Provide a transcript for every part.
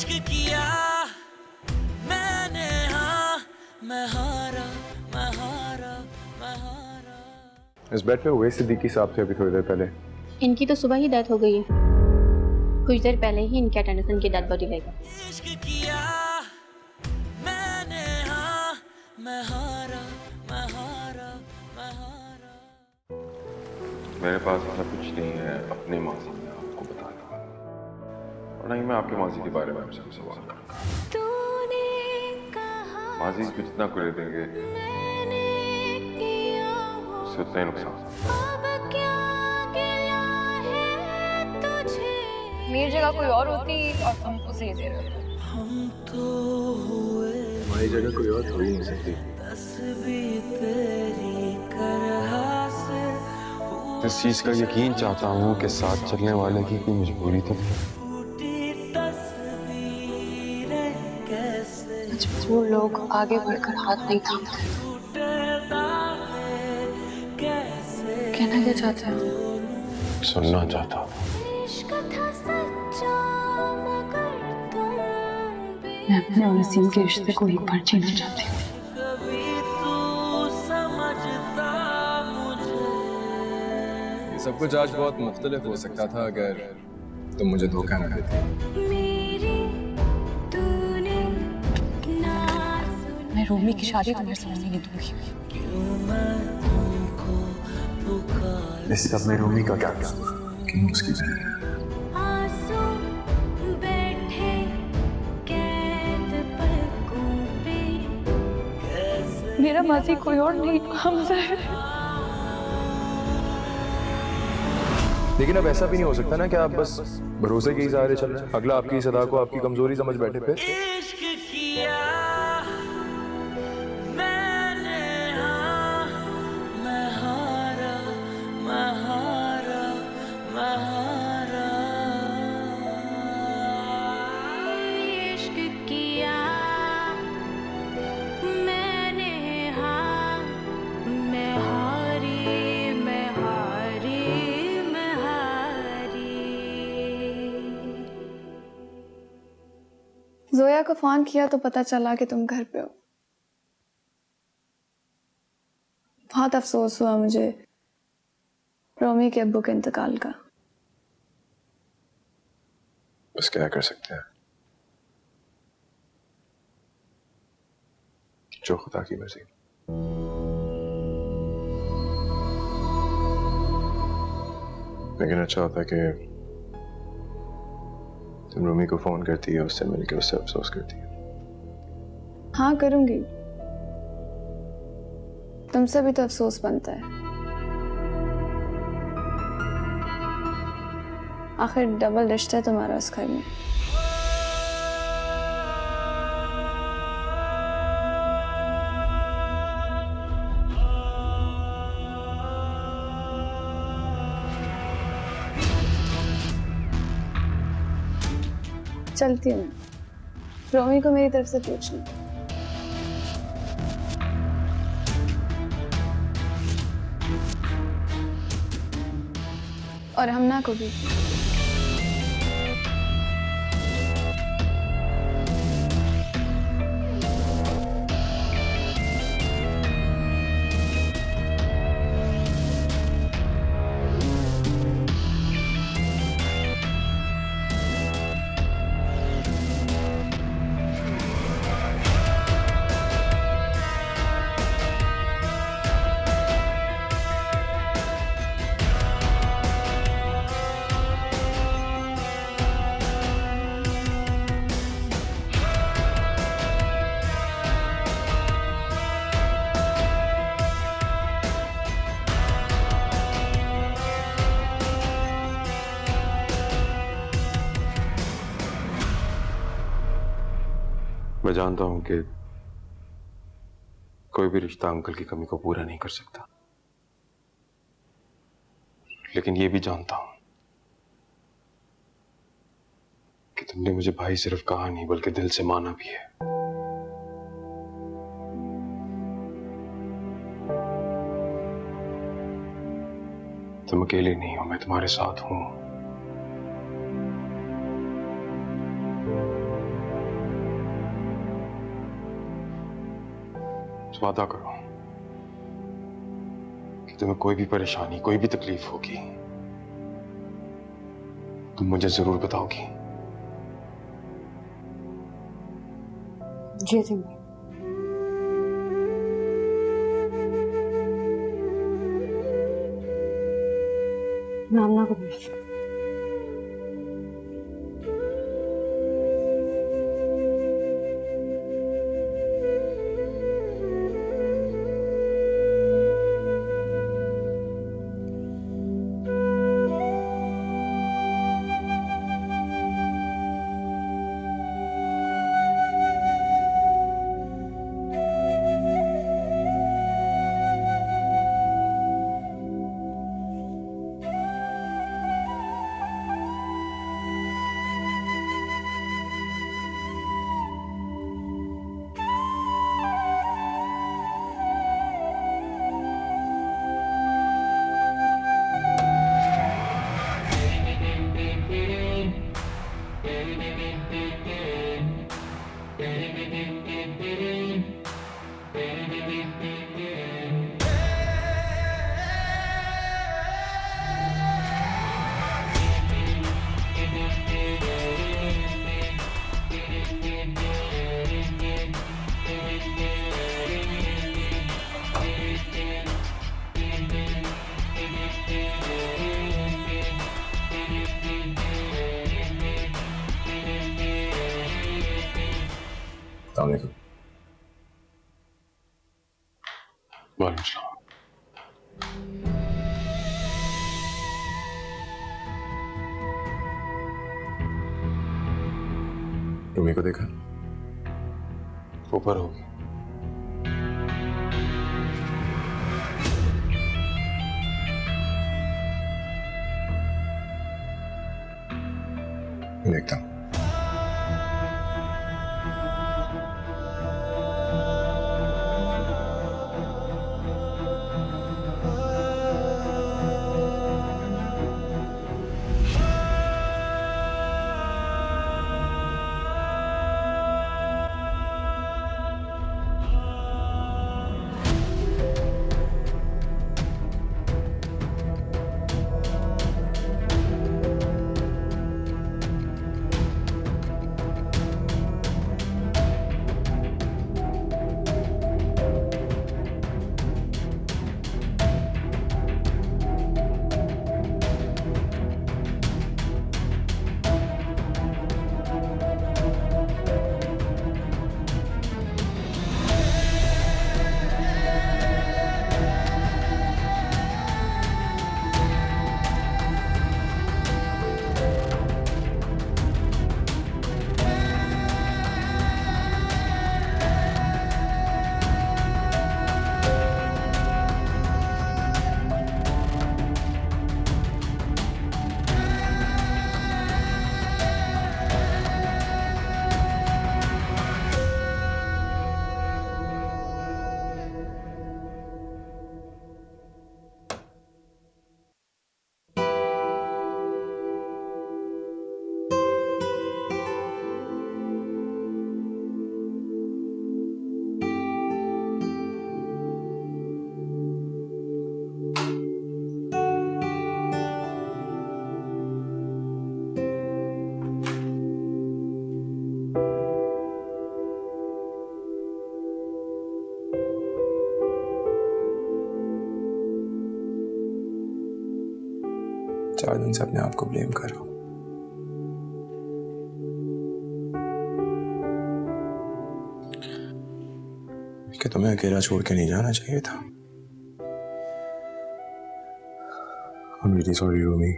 इश्क किया मैंने, हाँ मैं हारा मैं हारा मैं हारा। इस बेड पे हुए सिद्दीकी साहब थे अभी थोड़ी देर पहले। इनकी तो सुबह ही डेथ हो गई है। कुछ देर पहले ही इनके टेंडरसन की डेड बॉडी लेगा। इश्क किया मैंने, हाँ मैं हारा मैं हारा मैं हारा। मेरे पास ऐसा कुछ नहीं है अपने माजी में आपको बताने वाला, और नहीं मैं आपके माजी के बारे में आपसे सवाल करूंगा। माजी को जितना कुरे देंगे उससे उतना ही नुकसान। मेरी जगह कोई और होती और तुम उसे दे रहे हो। हम तो हुए हमारी जगह कोई और थोड़ी नहीं सकती। तस्वीर तेरी कर हासिल, इस चीज का यकीन चाहता हूँ कि साथ चलने वाले की कोई मजबूरी तो नहीं। टूटी तस्वीरें कैसे मजबूर लोग आगे बढ़कर हाथ नहीं थामते। टूटे दावे कैसे। कहना क्या चाहते हो? सुनना चाहता हूँ। मैं अपने और नसीम के रिश्ते को एक बार जीना चाहती हूँ। कभी तू समझता मुझे। सब कुछ आज बहुत मुख्तलिफ हो सकता था अगर तुम मुझे धोखा न देते। मैं रूमी की शादी तुम्हें समझने नहीं दूंगी। क्यों मैं तुमको पुकार। इस सब में रूमी का क्या कसूर कि उसकी बहन है। मेरा माजी कोई और नहीं हमजा है। लेकिन अब ऐसा भी नहीं हो सकता ना कि आप बस भरोसे के ही सहारे चल रहे हैं। अगला आपकी सदा को आपकी कमजोरी समझ बैठे पे। इश्क किया मैंने, हाँ मैं हारा मैं हारा मैं हारा। इश्क किया मैंने, हाँ मैं हारी मैं हारी मैं हारी। जोया को फोन किया तो पता चला कि तुम घर पे हो। बहुत अफसोस हुआ मुझे रोमी के अब्बू के इंतकाल का। बस क्या कर सकते हैं, जो खुदा की मर्जी। लेकिन अच्छा होता कि तुम रूमी को फोन करती है, उससे मिलकर उससे अफसोस करती है। हाँ करूंगी, तुमसे भी तो अफसोस बनता है। आखिर डबल रिश्ता है तुम्हारा उस घर में। चलती हूँ मैं, रोमी को मेरी तरफ से पूछना। और हमना को भी। मैं जानता हूं कि कोई भी रिश्ता अंकल की कमी को पूरा नहीं कर सकता, लेकिन ये भी जानता हूं कि तुमने मुझे भाई सिर्फ कहा नहीं बल्कि दिल से माना भी है। तुम अकेले नहीं हो, मैं तुम्हारे साथ हूं। वादा करो कि तुम्हें कोई भी परेशानी, कोई भी तकलीफ होगी, तुम मुझे जरूर बताओगी। जी सिंह, नाम ना करो। वालेकुम सलाम। रूमी को देखा? ऊपर होगी। देखता हूँ। चार दिन से अपने आप को ब्लेम कर रहा हूं। कि तुम्हें अकेला छोड़ के नहीं जाना चाहिए था। I'm really sorry Rumi.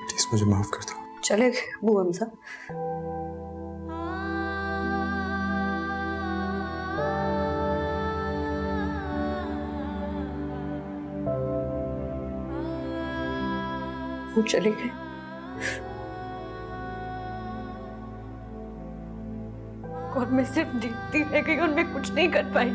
Please मुझे माफ कर दो। चले गए वो हमसा। वो चले गए। और मैं सिर्फ देखती रह गई और मैं कुछ नहीं कर पाई।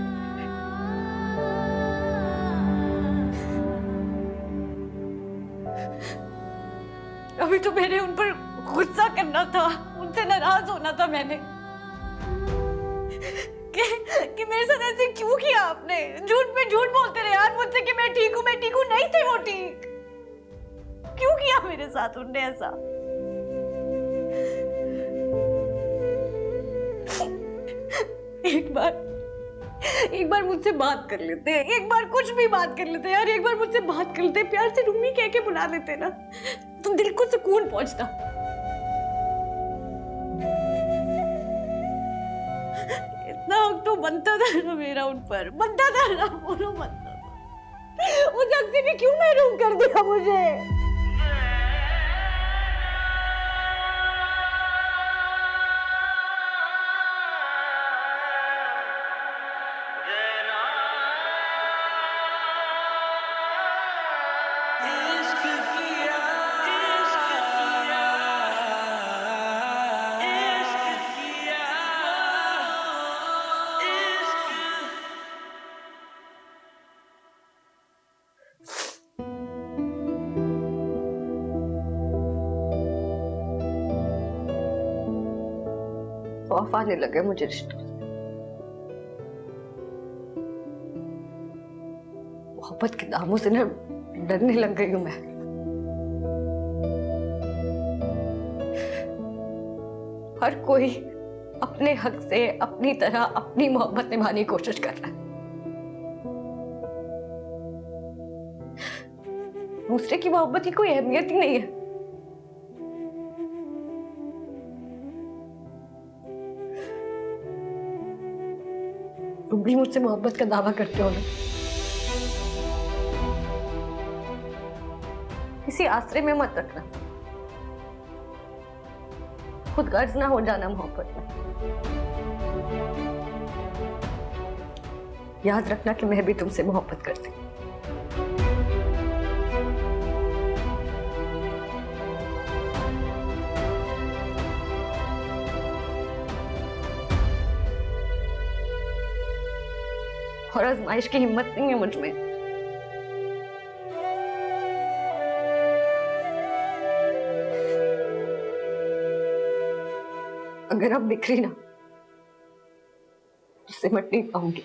अभी तो मैंने उन पर गुस्सा करना था, उनसे नाराज होना था मैंने। कि मेरे साथ ऐसे क्यों किया आपने? झूठ पे झूठ बोलते रहे यार मुझसे कि मैं ठीक हूँ, नहीं थे वो ठीक। क्यों किया मेरे साथ उनने ऐसा? एक बार मुझसे बात कर लेते, एक बार कुछ भी बात कर लेते यार, एक बार मुझसे बात कर लेते, प्यार से रूमी कह के बुला लेते ना, तो दिल को सुकून पहुंचता। इतना हक तो बनता था ना मेरा उन पर, बनता था ना, बोलो बनता था। उस हक से भी क्यों महरूम कर दिया मुझे? खौफ आने लगे मुझे रिश्तों से, मोहब्बत के दामों से ना डरने लग गई हूं मैं। हर कोई अपने हक से अपनी तरह अपनी मोहब्बत निभाने की कोशिश कर रहा है, दूसरे की मोहब्बत की कोई अहमियत ही नहीं है। तुम भी मुझसे मोहब्बत का दावा करते हो ना, किसी आसरे में मत रखना, खुद गर्ज ना हो जाना मोहब्बत में। याद रखना कि मैं भी तुमसे मोहब्बत करती हूँ। और आजमाइश की हिम्मत नहीं है मुझ में। अगर अब बिखरी ना तो सिमट नहीं पाऊंगी।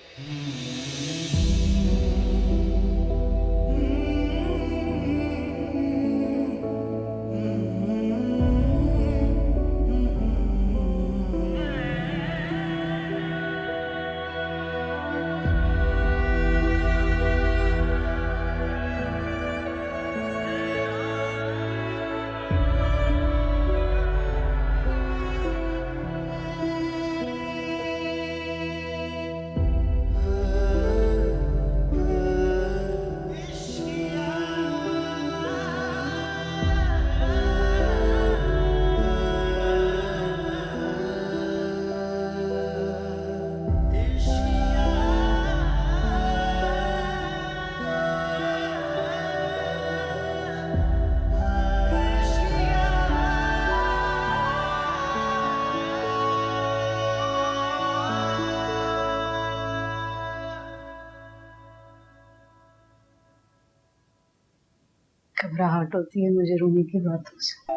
घबराहट होती है मुझे रूमी की बातों से।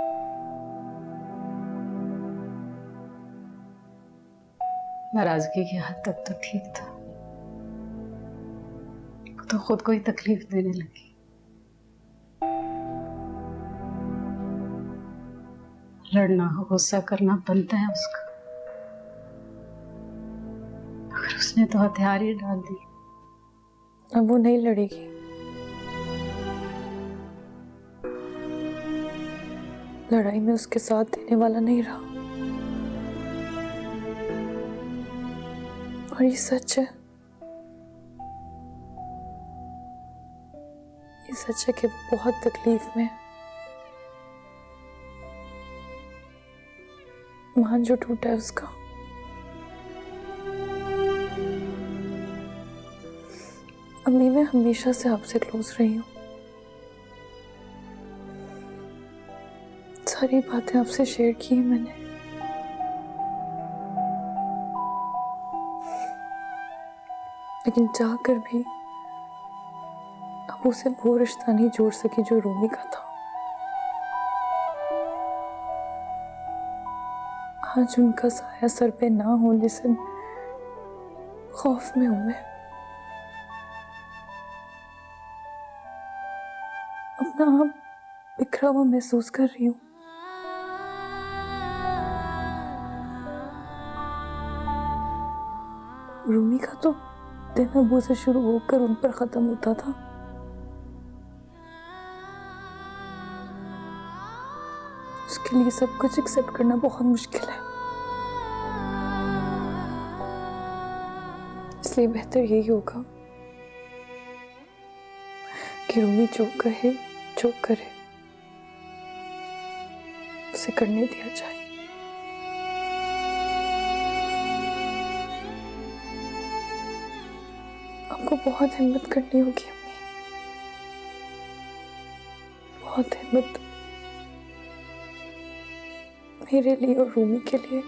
नाराजगी की हद तक तो ठीक था, तो खुद को ही तकलीफ देने लगी। लड़ना गुस्सा करना बनता है उसका, मगर उसने तो हथियार ही डाल दी। अब वो नहीं लड़ेगी। लड़ाई में उसके साथ देने वाला नहीं रहा। और ये सच है, ये सच है कि वो बहुत तकलीफ में है। मान जो टूटा है उसका, अम्मी मैं हमेशा से आपसे क्लोज रही हूँ, सारी बातें आपसे शेयर की है मैंने। लेकिन चाहकर भी अब उसे वो रिश्ता नहीं जोड़ सकी जो रूमी का था। आज उनका साया सर पे ना होने से खौफ में हूं मैं। अपना आप बिखरा हुआ महसूस कर रही हूँ। रूमी का तो दिन अबू से शुरू होकर उन पर खत्म होता था। उसके लिए सब कुछ एक्सेप्ट करना बहुत मुश्किल है। इसलिए बेहतर यही होगा कि रूमी जो कहे जो करे उसे करने दिया जाए। आपको बहुत हिम्मत करनी होगी अम्मी, बहुत हिम्मत, मेरे लिए और रूमी के लिए।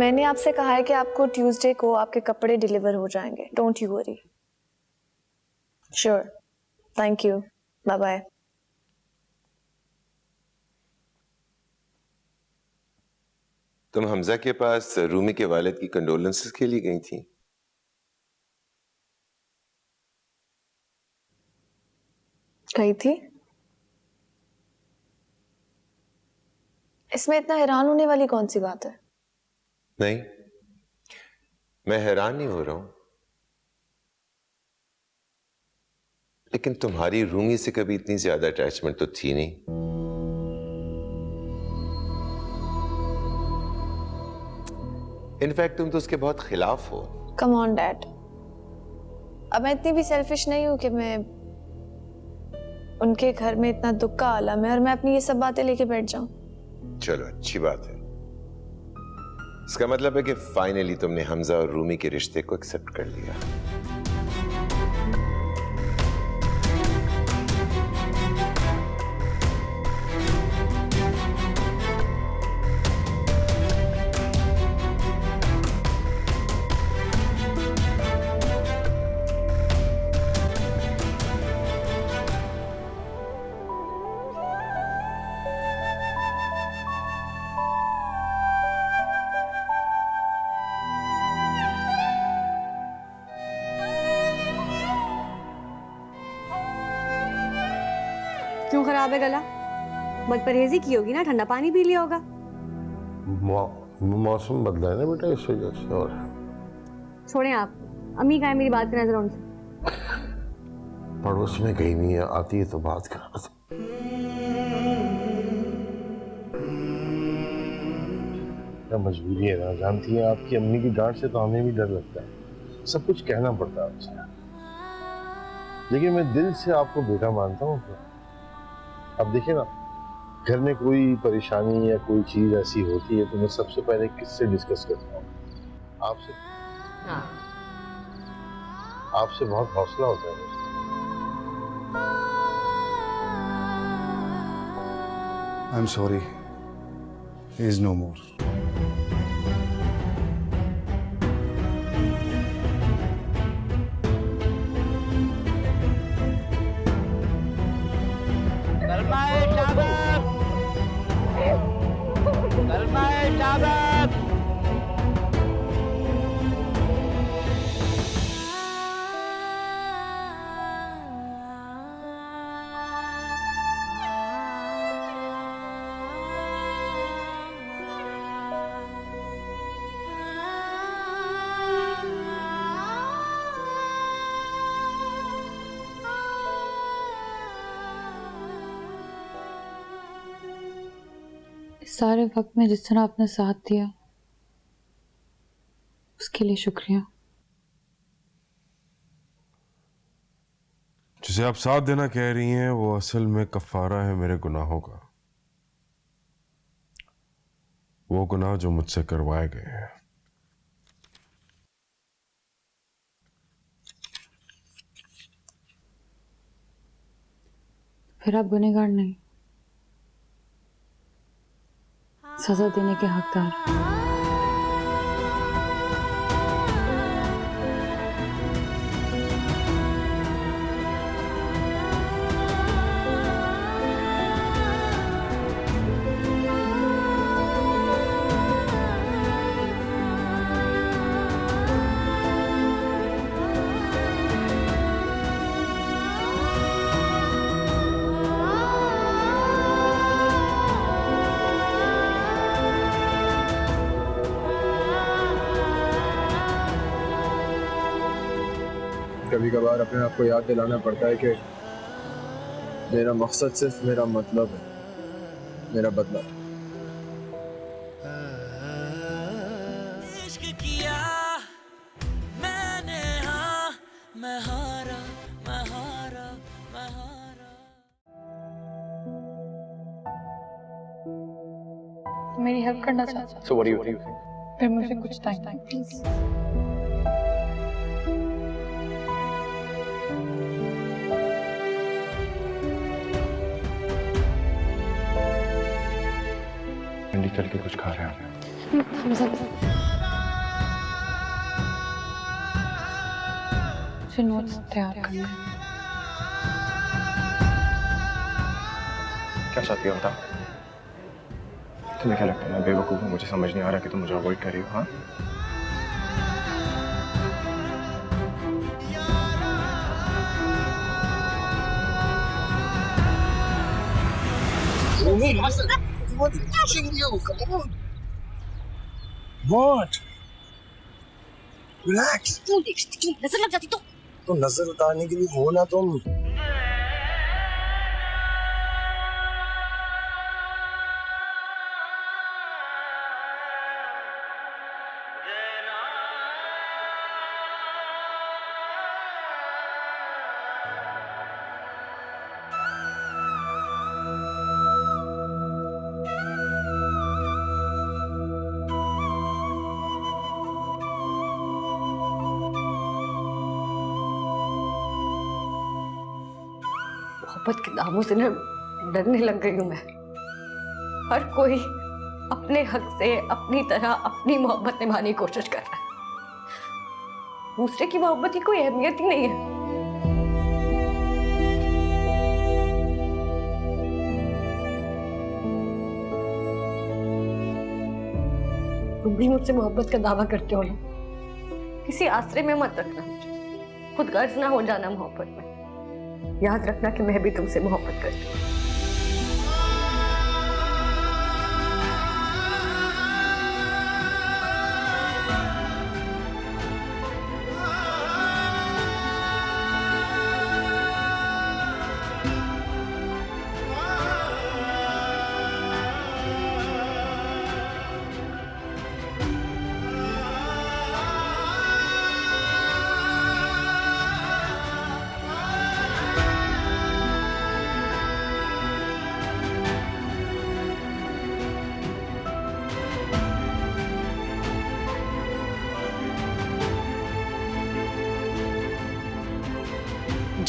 मैंने आपसे कहा है कि आपको ट्यूसडे को आपके कपड़े डिलीवर हो जाएंगे। Don't you worry. Sure. Thank you. Bye bye. तुम हमजा के पास रूमी के वालिद की कंडोलेंसेस के लिए गई थी? गई थी? इसमें इतना हैरान होने वाली कौन सी बात है? नहीं, मैं हैरान नहीं हो रहा हूं, लेकिन तुम्हारी रूमी से कभी इतनी ज्यादा अटैचमेंट तो थी नहीं। इनफैक्ट तुम तो उसके बहुत खिलाफ हो। कम ऑन डैड, अब मैं इतनी भी सेल्फिश नहीं हूं कि मैं उनके घर में इतना दुख का आलम है और मैं अपनी ये सब बातें लेके बैठ जाऊं। चलो अच्छी बात है। इसका मतलब है कि फाइनली तुमने हमजा और रूमी के रिश्ते को एक्सेप्ट कर लिया। क्यों खराब है गला? बद परहेजी की होगी ना, ठंडा पानी पी लिया होगा। मौसम बदला है ना बेटा, इस वजह से। और छोड़ें आप, अम्मी का है, मेरी बात करें जरा उनसे। पड़ोस में कहीं नहीं है, आती है तो बात करा। क्या मजबूरी है ना, जानती हैं आपकी अम्मी की डांट से तो हमें भी डर लगता है, सब कुछ कहना पड़ता है आपसे। लेकिन मैं दिल से आपको बेटा मानता हूँ। अब देखिए ना, घर में कोई परेशानी या कोई चीज ऐसी होती है तो मैं सबसे पहले किससे डिस्कस करता हूँ? आपसे। हाँ। आपसे बहुत हौसला होता है मुझे। I'm sorry. He is no more. सारे वक्त में जिस तरह आपने साथ दिया उसके लिए शुक्रिया। जिसे आप साथ देना कह रही हैं वो असल में कफारा है मेरे गुनाहों का, वो गुनाह जो मुझसे करवाए गए हैं। फिर आप गुनहगार नहीं, सजा देने के हकदार। कभी कभार अपने आप को याद दिलाना पड़ता है कि मेरा मकसद सिर्फ मेरा मतलब है, मेरा बदला। इश्क किया मैंने, हाँ मैं हारा मैं हारा मैं हारा। मेरी हेल्प करना चाहता हूँ। So what do you think? फिर मुझे कुछ टाइम प्लीज। चल के कुछ खा रहे हैं। मुझे नोट्स तैयार करना है। क्या चाहती हो बता? तुम्हें क्या लगता है मैं बेवकूफ हूँ? मुझे समझ नहीं आ रहा कि तुम मुझे अवॉइड कर रही हो। हाँ, What's pushing you? Come on. What? Relax. नजर लग जाती तो नजर उतारने के लिए हो ना तुम। मोहब्बत के दामों से ना डरने लग गई हूं मैं। हर कोई अपने हक से अपनी तरह अपनी मोहब्बत निभाने की कोशिश कर रहा है। दूसरे की मोहब्बत की कोई अहमियत ही नहीं है। तुम भी मुझसे मोहब्बत का दावा करते हो ना, किसी आश्रय में मत रखना मुझे। खुद गर्ज ना हो जाना मोहब्बत में। याद रखना कि मैं भी तुमसे मोहब्बत करती हूँ।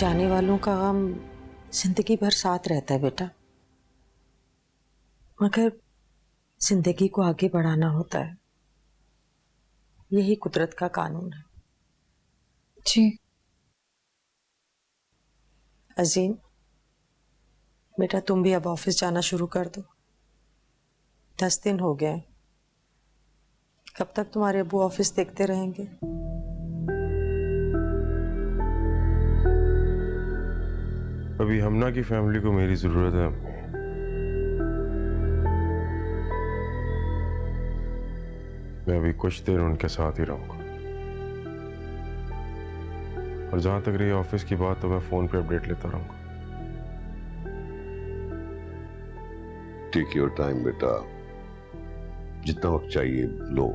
जाने वालों का गम जिंदगी भर साथ रहता है बेटा, मगर जिंदगी को आगे बढ़ाना होता है, यही कुदरत का कानून है। जी अजीम, बेटा तुम भी अब ऑफिस जाना शुरू कर दो। 10 दिन हो गए, कब तक तुम्हारे अब्बू ऑफिस देखते रहेंगे? अभी हमना की फैमिली को मेरी जरूरत है अम्मी। मैं अभी कुछ देर उनके साथ ही रहूंगा, और जहां तक रही ऑफिस की बात तो मैं फोन पे अपडेट लेता रहूंगा। टेक योर टाइम बेटा, जितना वक्त चाहिए लो।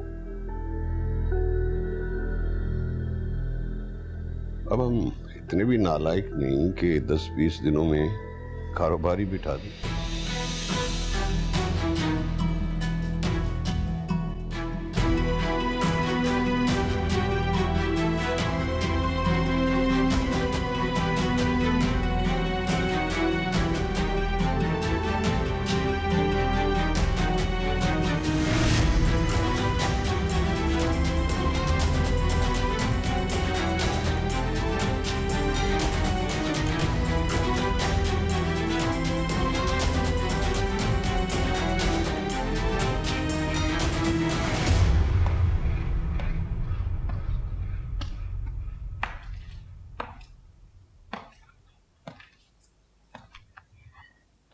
अब हम इतने भी नालायक नहीं कि 10-20 दिनों में कारोबारी बिठा दी।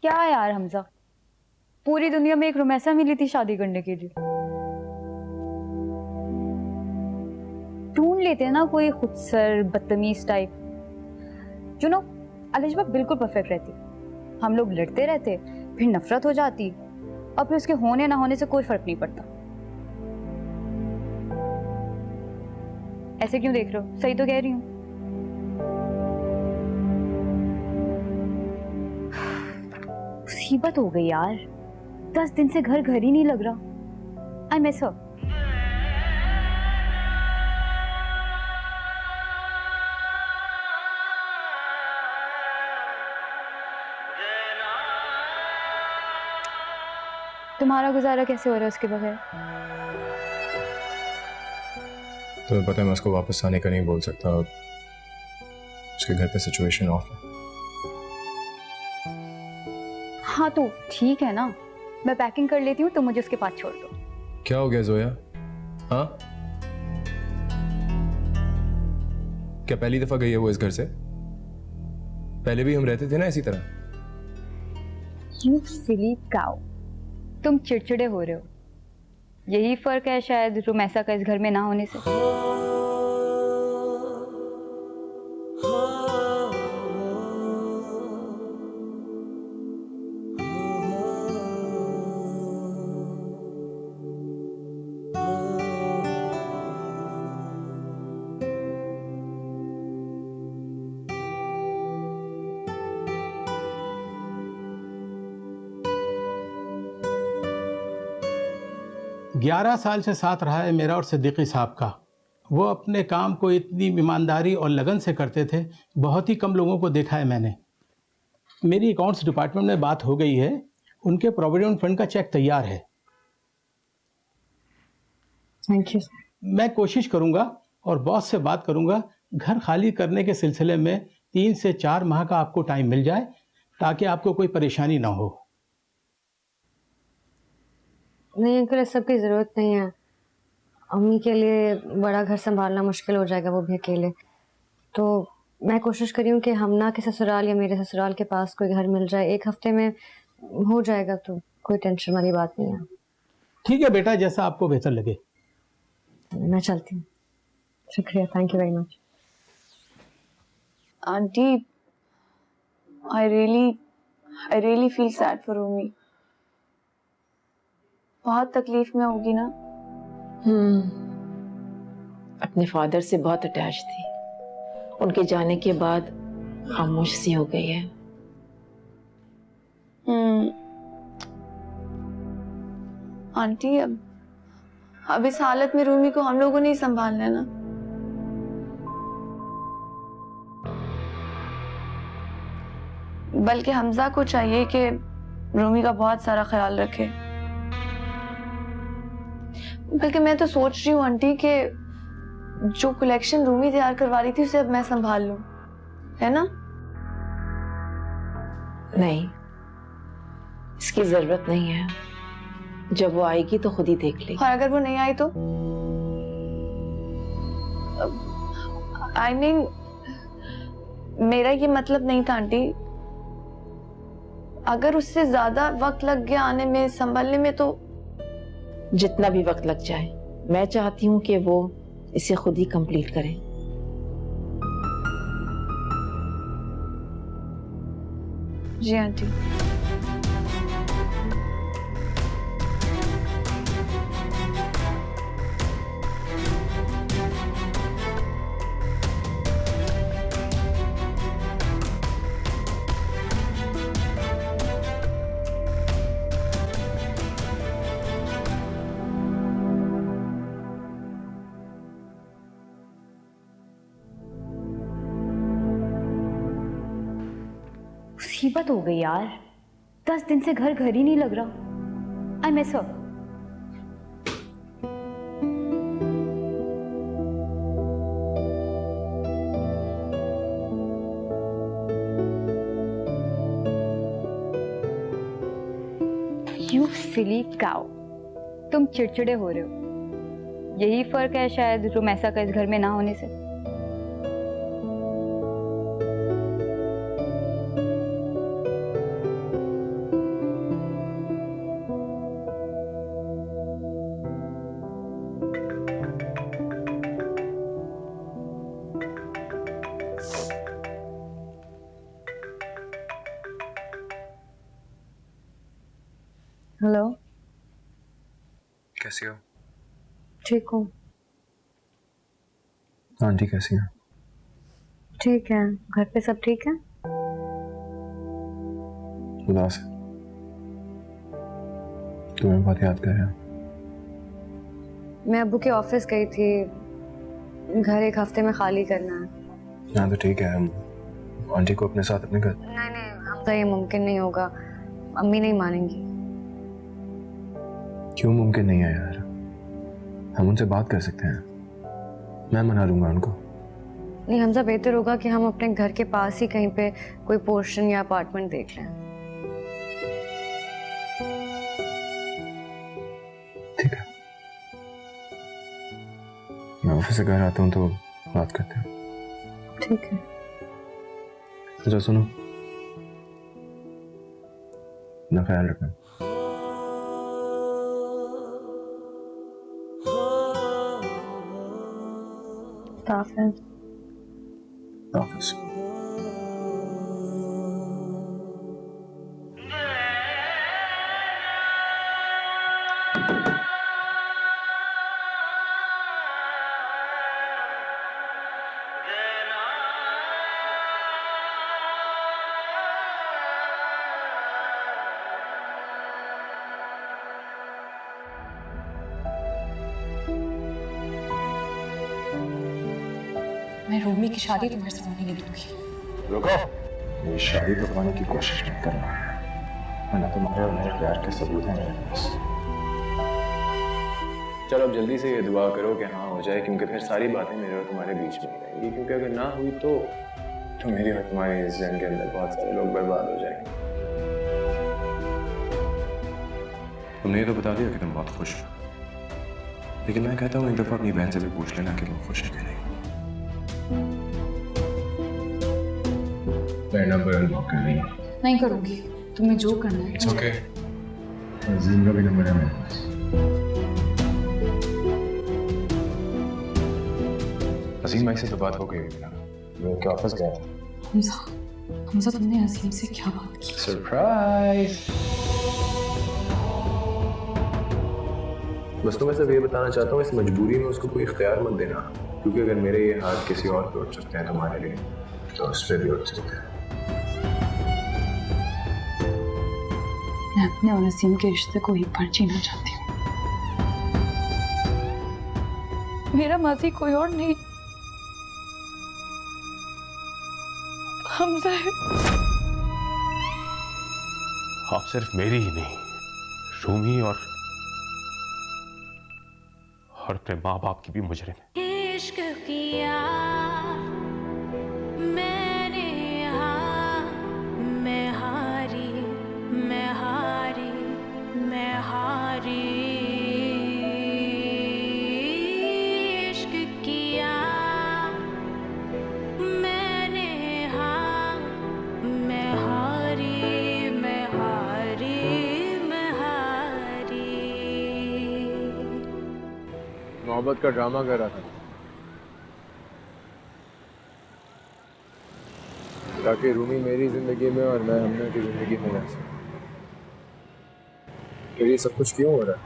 क्या यार हमजा, पूरी दुनिया में एक रोमैसा मिली थी शादी करने के लिए। ढूंढ लेते हैं ना कोई खुदसर बदतमीज टाइप। यू नो, अलिशबा बिल्कुल परफेक्ट रहती। हम लोग लड़ते रहते, फिर नफरत हो जाती, और फिर उसके होने ना होने से कोई फर्क नहीं पड़ता। ऐसे क्यों देख रहे हो? सही तो कह रही हूँ। मुसीबत हो गई यार, 10 दिन से घर ही नहीं लग रहा। I miss her. तुम्हारा गुजारा कैसे हो रहा है उसके बगैर? तुम्हें पता है मैं उसको वापस आने का नहीं बोल सकता, उसके घर पे सिचुएशन ऑफ है। हाँ तो ठीक है ना, मैं पैकिंग कर लेती हूँ, तो मुझे उसके पास छोड़ दो। क्या हो गया जोया? हाँ, क्या पहली दफा गई है वो इस घर से? पहले भी हम रहते थे ना इसी तरह। You silly cow, तुम चिड़चिड़े हो रहे हो। यही फर्क है शायद रोमैसा का इस घर में ना होने से। ग्यारह साल से साथ रहा है मेरा और सिद्दीकी साहब का। वो अपने काम को इतनी ईमानदारी और लगन से करते थे, बहुत ही कम लोगों को देखा है मैंने। मेरी अकाउंट्स डिपार्टमेंट में बात हो गई है, उनके प्रोविडेंट फंड का चेक तैयार है। Thank you. मैं कोशिश करूंगा और बॉस से बात करूंगा, घर खाली करने के सिलसिले में 3 से 4 माह का आपको टाइम मिल जाए, ताकि आपको कोई परेशानी ना हो। नहीं अंकल, इस सब की ज़रूरत नहीं है। अम्मी के लिए बड़ा घर संभालना मुश्किल हो जाएगा, वो भी अकेले। तो मैं कोशिश करी हूँ कि हमना के ससुराल या मेरे ससुराल के पास कोई घर मिल जाए, 1 हफ्ते में हो जाएगा, तो कोई टेंशन वाली बात नहीं है। ठीक है बेटा, जैसा आपको बेहतर लगे। मैं चलती हूँ। शुक्रिया, thank you very much. Aunty, I really feel sad for Rumi. बहुत तकलीफ में होगी ना? अपने फादर से बहुत अटैच थी, उनके जाने के बाद खामोश सी हो गई है। आंटी, अब इस हालत में रूमी को हम लोगों ने ही संभालना है ना। बल्कि हमजा को चाहिए कि रूमी का बहुत सारा ख्याल रखे। बल्कि मैं तो सोच रही हूँ आंटी कि जो कलेक्शन रूमी तैयार करवा रही थी उसे अब मैं संभाल लूं, है ना? नहीं, इसकी जरूरत नहीं है। जब वो आएगी तो खुद ही देख लेगी। और अगर वो नहीं आई तो? I mean, मेरा ये मतलब नहीं था आंटी। अगर उससे ज्यादा वक्त लग गया आने में, संभलने में, तो जितना भी वक्त लग जाए, मैं चाहती हूँ कि वो इसे खुद ही कंप्लीट करें। जी आंटी। मुसीबत हो गई यार, 10 दिन से घर ही नहीं लग रहा। I miss her. You silly cow, तुम चिड़चिड़े हो रहे हो। यही फर्क है शायद रुमैसा का इस घर में ना होने से। हेलो, कैसी हो? ठीक हूँ। आंटी कैसी है? ठीक है। घर पे सब ठीक है? उदास है, तुम्हें बहुत याद कर रहे हैं। मैं अब्बू के ऑफिस गई थी, घर एक हफ्ते में खाली करना है। हाँ तो ठीक है, हम आंटी को अपने साथ अपने घर। नहीं, हमसे ये मुमकिन नहीं होगा, अम्मी नहीं मानेंगी। क्यों मुमकिन नहीं है यार? हम उनसे बात कर सकते हैं, मैं मना लूंगा उनको। नहीं हमजा, बेहतर होगा कि हम अपने घर के पास ही कहीं पे कोई पोर्शन या अपार्टमेंट देख लें। ठीक है, मैं ऑफिस से घर आता हूँ तो बात करते हैं। ठीक है। अच्छा सुनो, अपना ख्याल रखना। ऑफिस मैं रूमी की शादी तुम्हारे साथ नहीं दूंगी। रुको, ये शादी रुकवाने की कोशिश मत करना, वरना तुम्हारे और मेरे प्यार के सबूत हैं मेरे पास। चलो अब जल्दी से ये दुआ करो कि हाँ हो जाए, क्योंकि फिर सारी बातें मेरे और तुम्हारे बीच में रहेंगी, क्योंकि अगर ना हुई तो मेरी और तुम्हारी इस जंग के अंदर बहुत सारे लोग बर्बाद हो जाएंगे। तुमने ये तो बता दिया कि तुम बहुत खुश हो, लेकिन मैं कहता हूँ एक दफा अपनी बहन से भी पूछ लेना कि वो खुश है कि नहीं। मेरा नंबर अनब्लॉक कर रही है। नहीं करूंगी, तुम्हें जो करना है। It's okay. अजीम का भी नंबर है मेरे पास। अजीम भाई से तो बात हो गई थी ना, वो क्या ऑफिस गया था। हमजा तुमने अजीम से क्या बात की? सरप्राइज। बस तुम्हें सिर्फ ये बताना चाहता हूँ, इस मजबूरी में उसको कोई इख्तियार मत देना, क्योंकि अगर मेरे ये हाथ किसी और पे उठ सकते हैं तुम्हारे लिए, तो उस पर भी उठ सकते हैं। मैं अपने और असीम के रिश्ते को एक बार जीना चाहती हूँ। मेरा माजी कोई और नहीं, हमजा है। आप सिर्फ मेरी ही नहीं, रूमी और अपने माँ बाप की भी मुजरिम है। इश्क किया मैंने, हाँ मैं हारी, मैं हारी, मैं हारी। इश्क किया मैंने, हाँ मैं हारी, मैं हारी, मैं हारी। मोहब्बत का ड्रामा कर रहा था ताकि रूमी मेरी जिंदगी में और मैं हमने की जिंदगी में रह सकूं। तो ये सब कुछ क्यों हो रहा है?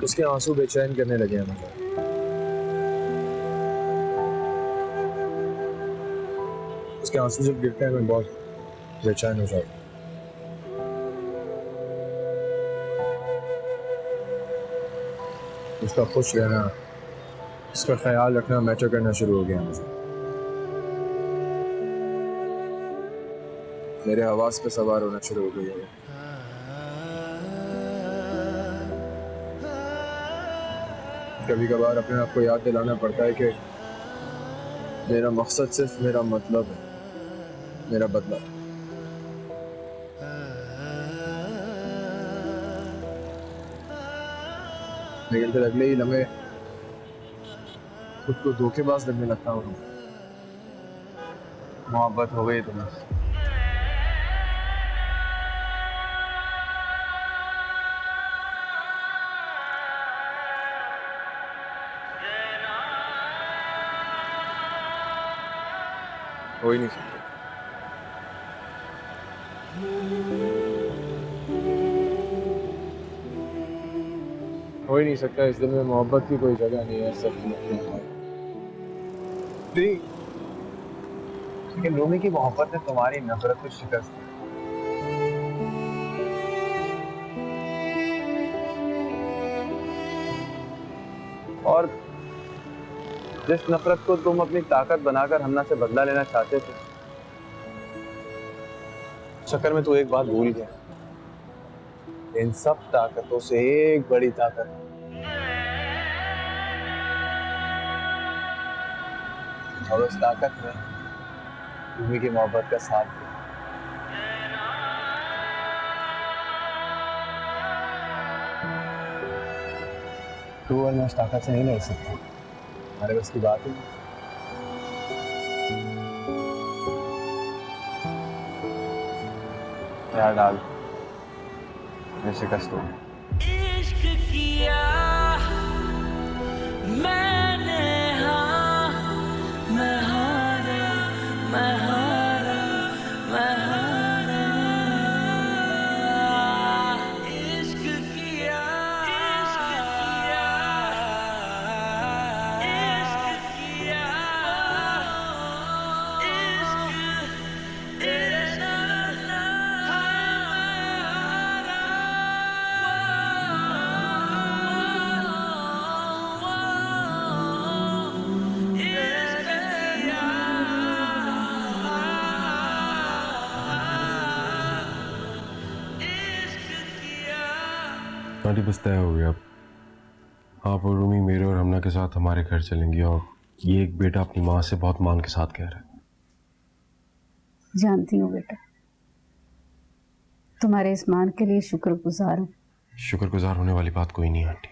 उसके आंसू बेचैन करने लगे हैं मुझे। उसके आंसू जब गिरते हैं मैं बहुत बेचैन हो जाता हूं। उसका खुश रहना, उसका ख्याल रखना मैटर करना शुरू हो गया मुझे। मेरे हवास पे सवार होना शुरू हो गई है। कभी कभार अपने आप को याद दिलाना पड़ता है कि मेरा मकसद सिर्फ मेरा मतलब है, मेरा बदला। लेकिन फिर अगले ही लम्हे खुद को धोखेबाज लगने लगता हूँ। मोहब्बत हो गई तुम्हें। हो ही नहीं सकता। हो ही नहीं सकता। इस दिल में मोहब्बत की कोई जगह नहीं है, सब लेकिन रूमी की मोहब्बत ने तुम्हारी नफरत को शिकस्त दी। और जिस नफरत को तुम अपनी ताकत बनाकर हमना से बदला लेना चाहते थे, चक्कर में तू एक बात भूल गया। इन सब ताकतों से एक बड़ी ताकत और उस ताकत में रूमी की मोहब्बत का साथ दिया। तू और मैं उस ताकत से नहीं लड़ सकते, हमारे बस की बात है। यार डाल मैं शिकस्त हूँ। इश्क किया मैंने, हाँ मैं हारा, मैं हारा, मैं हारा। इश्क किया, इश्क किया, इश्क किया, इश्क तेरे साथ आंटी बस तय हो गया। अब आप और रूमी मेरे और हमना के साथ हमारे घर चलेंगी और ये एक बेटा अपनी माँ से बहुत मान के साथ कह रहा है। जानती हूँ बेटा, तुम्हारे इस मान के लिए शुक्रगुजार हूँ। शुक्रगुजार होने वाली बात कोई नहीं आंटी,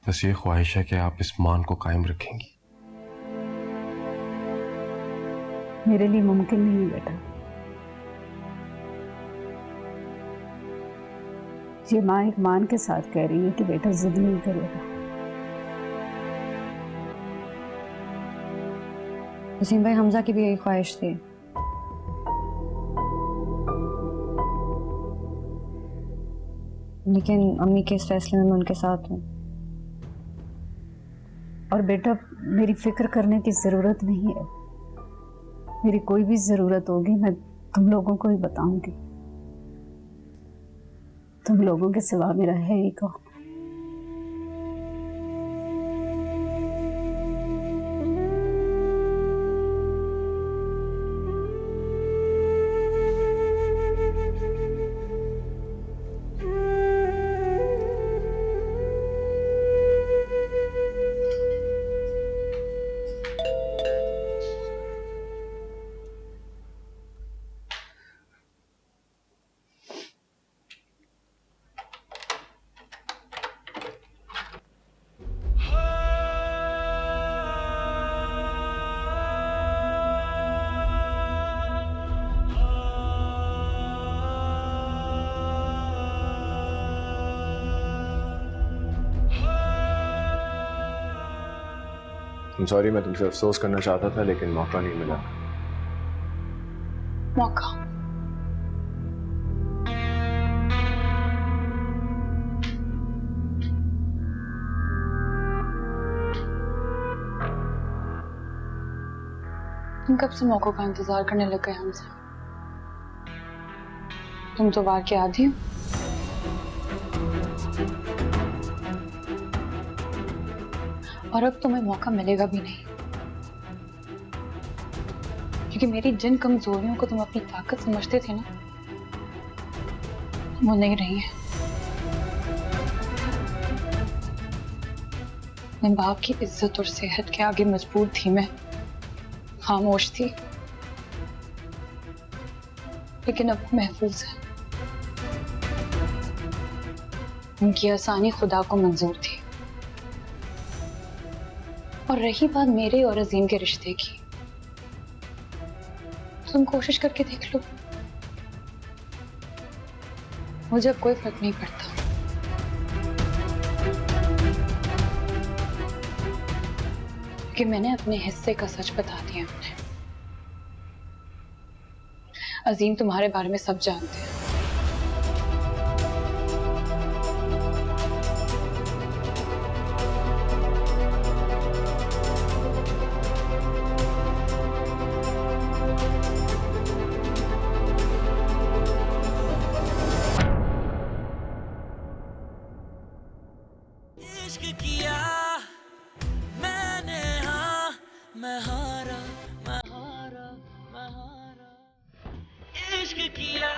बस ये ख्वाहिश है कि आप इस मान को कायम रखेंगी। मेरे लिए मुमकिन नहीं बेटा। ये माँ एक मान के साथ कह रही है कि बेटा जिद नहीं करेगा। वसीम भाई, हमजा की भी यही ख्वाहिश थी। लेकिन अम्मी के इस फैसले में मैं उनके साथ हूँ। और बेटा मेरी फिक्र करने की ज़रूरत नहीं है। मेरी कोई भी ज़रूरत होगी मैं तुम लोगों को ही बताऊंगी। तुम लोगों के सिवा मेरा है ही कौन। सॉरी, मैं तुमसे अफसोस करना चाहता था लेकिन मौका नहीं मिला। मौका? तुम कब से मौकों का इंतजार करने लग गए हमसे? तुम तो वार के आदी हो। और अब तुम्हें मौका मिलेगा भी नहीं, क्योंकि मेरी जिन कमजोरियों को तुम अपनी ताकत समझते थे ना, वो नहीं रही है। अपने बाप की इज्जत और सेहत के आगे मजबूर थी मैं, खामोश थी, लेकिन अब महफूज है। उनकी आसानी खुदा को मंजूर थी। और रही बात मेरे और अजीम के रिश्ते की, तुम कोशिश करके देख लो, मुझे अब कोई फर्क नहीं पड़ता। कि मैंने अपने हिस्से का सच बता दिया। हमने अजीम तुम्हारे बारे में सब जानते हैं। इश्क किया मैंने, हाँ मैं हारा, मैं हारा, मैं हारा। इश्क किया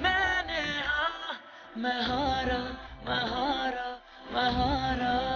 मैंने, हाँ मैं हारा, मैं हारा, मैं हारा।